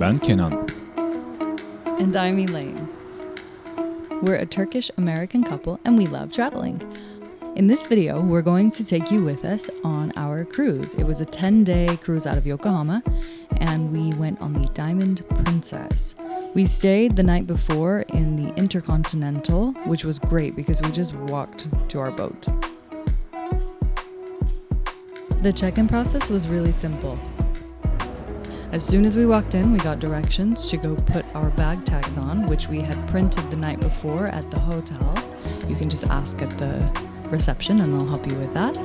Ben Kenan. And I'm Elaine. We're a Turkish-American couple and we love traveling. In this video, we're going to take you with us on our cruise. It was a 10-day cruise out of Yokohama and we went on the Diamond Princess. We stayed the night before in the Intercontinental, which was great because we just walked to our boat. The check-in process was really simple. As soon as we walked in, we got directions to go put our bag tags on, which we had printed the night before at the hotel. You can just ask at the reception and they'll help you with that.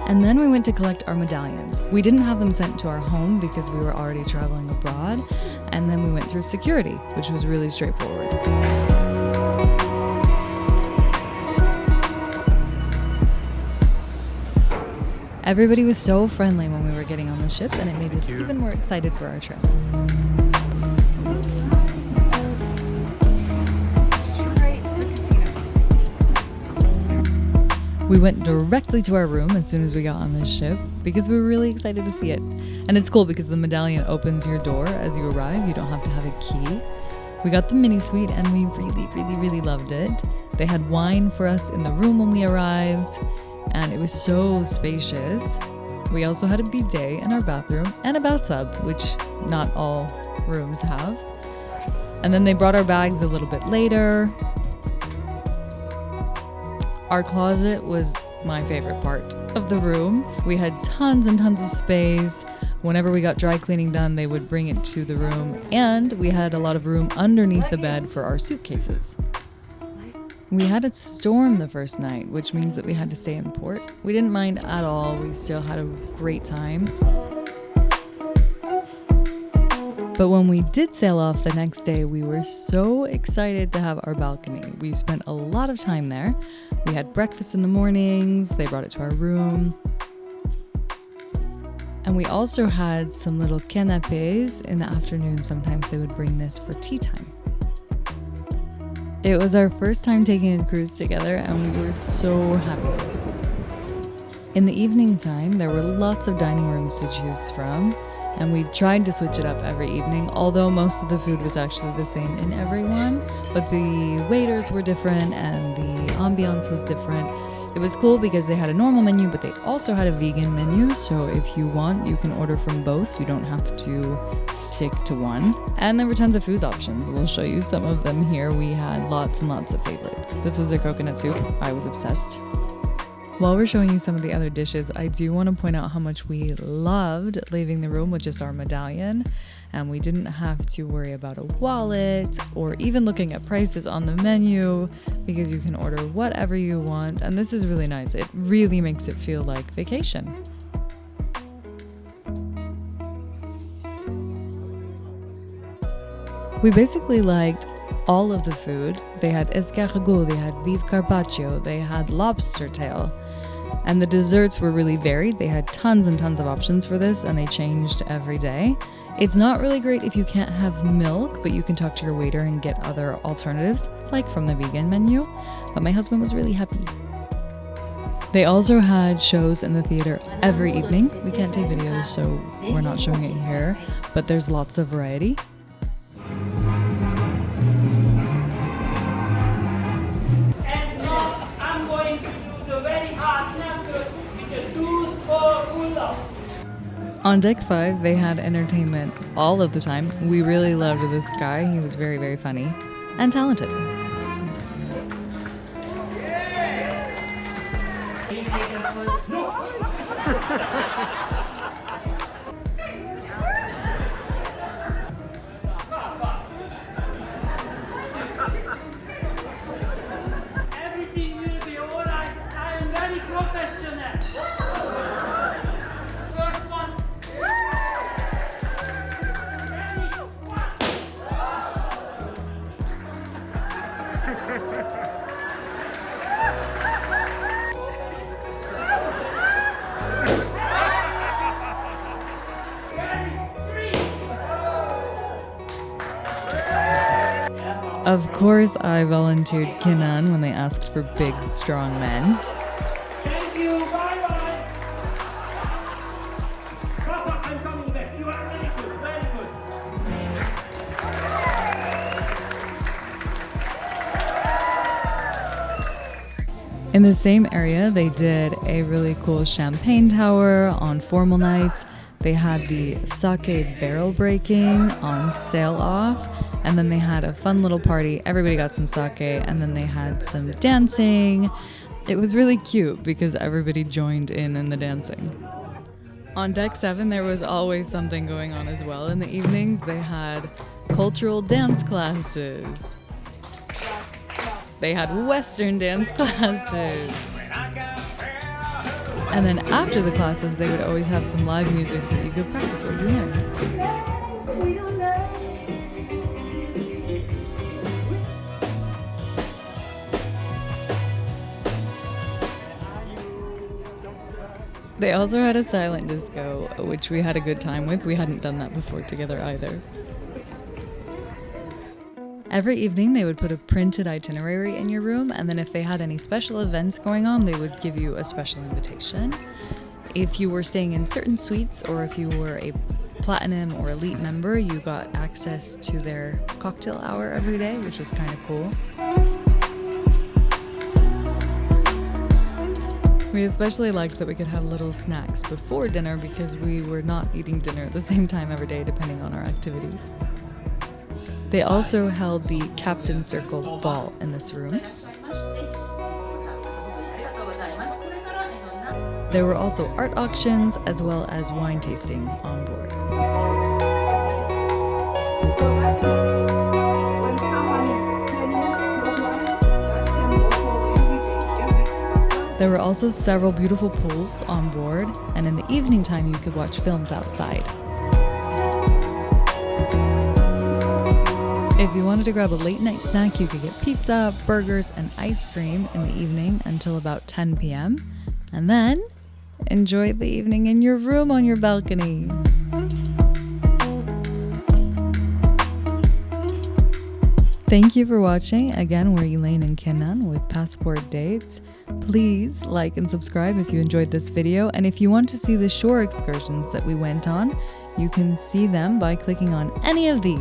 And then we went to collect our medallions. We didn't have them sent to our home because we were already traveling abroad. And then we went through security, which was really straightforward. Everybody was so friendly when we were getting on the ship, and it made us even more excited for our trip. We went directly to our room as soon as we got on this ship because we were really excited to see it. And it's cool because the medallion opens your door as you arrive. You don't have to have a key. We got the mini suite and we really loved it. They had wine for us in the room when we arrived and it was so spacious. We also had a bidet in our bathroom and a bathtub, which not all rooms have. And then they brought our bags a little bit later. Our closet was my favorite part of the room. We had tons and tons of space. Whenever we got dry cleaning done, they would bring it to the room. And we had a lot of room underneath the bed for our suitcases. We had a storm the first night, which means that we had to stay in port. We didn't mind at all. We still had a great time. But when we did sail off the next day, we were so excited to have our balcony. We spent a lot of time there. We had breakfast in the mornings, they brought it to our room. And we also had some little canapés in the afternoon. Sometimes they would bring this for tea time. It was our first time taking a cruise together and we were so happy. In the evening time, there were lots of dining rooms to choose from. And we tried to switch it up every evening, although most of the food was actually the same in every one. But the waiters were different and the ambiance was different. It was cool because they had a normal menu, but they also had a vegan menu. So if you want, you can order from both. You don't have to stick to one. And there were tons of food options. We'll show you some of them here. We had lots and lots of favorites. This was their coconut soup. I was obsessed. While we're showing you some of the other dishes, I do want to point out how much we loved leaving the room with just our medallion. And we didn't have to worry about a wallet or even looking at prices on the menu because you can order whatever you want. And this is really nice. It really makes it feel like vacation. We basically liked all of the food. They had escargot, they had beef carpaccio, they had lobster tail. And the desserts were really varied. They had tons and tons of options for this and they changed every day. It's not really great if you can't have milk, but you can talk to your waiter and get other alternatives, like from the vegan menu. But my husband was really happy. They also had shows in the theater every evening. We can't take videos, so we're not showing it here, but there's lots of variety. On deck 5, they had entertainment all of the time. We really loved this guy. He was very funny and talented. Everything will be alright. I am very professional. First one. Ready? Of course, I volunteered Kinnan when they asked for big, strong men. Thank you. Bye-bye. Papa, I'm coming back. You are very good. Very good. In the same area, they did a really cool champagne tower on formal nights. They had the sake barrel breaking on sail off, and then they had a fun little party. Everybody got some sake, and then they had some dancing. It was really cute because everybody joined in the dancing. On deck 7, there was always something going on as well. In the evenings, they had cultural dance classes. They had Western dance classes. And then after the classes, they would always have some live music so that you could practice what you learned. They also had a silent disco, which we had a good time with. We hadn't done that before together either. Every evening they would put a printed itinerary in your room, and then if they had any special events going on, they would give you a special invitation. If you were staying in certain suites, or if you were a platinum or elite member, you got access to their cocktail hour every day, which was kind of cool. We especially liked that we could have little snacks before dinner because we were not eating dinner at the same time every day depending on our activities. They also held the Captain Circle ball in this room. There were also art auctions as well as wine tasting on board. There were also several beautiful pools on board, and in the evening time you could watch films outside. If you wanted to grab a late night snack, you could get pizza, burgers, and ice cream in the evening until about 10 p.m. And then enjoy the evening in your room on your balcony. Thank you for watching. Again, we're Elaine and Kinnan with Passport Dates. Please like and subscribe if you enjoyed this video. And if you want to see the shore excursions that we went on, you can see them by clicking on any of these.